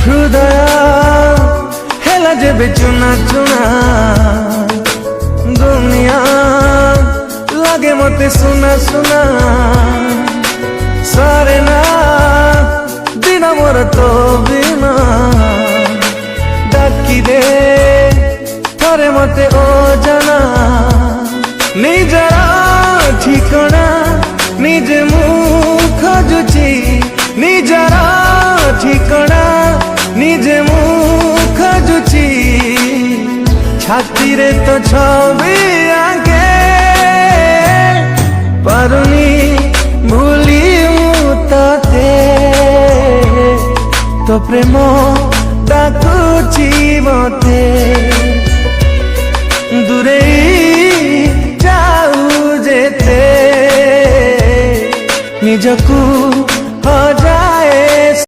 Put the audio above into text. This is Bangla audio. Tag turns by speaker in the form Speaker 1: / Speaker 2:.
Speaker 1: ହୃଦୟ ହେଲା ଯେବେ ଚୁନା ଚୁନା ଦୁନିଆ লাগে মতে শোনা শোনা সারে না দিন মোর তো বিনা ডাকি দে থরে মতে ও জানা নিজরা ঠিকনা নিজে মুখ খুঁজুছি নিজরা ঠিকনা নিজে মুখ খুঁজুছি ছাতিরে তো ছবি আঁকে পারুনি ভুলি তাতে তো প্রেম ডাকুছি মতে দূরে যাও যেতে নিজକୁ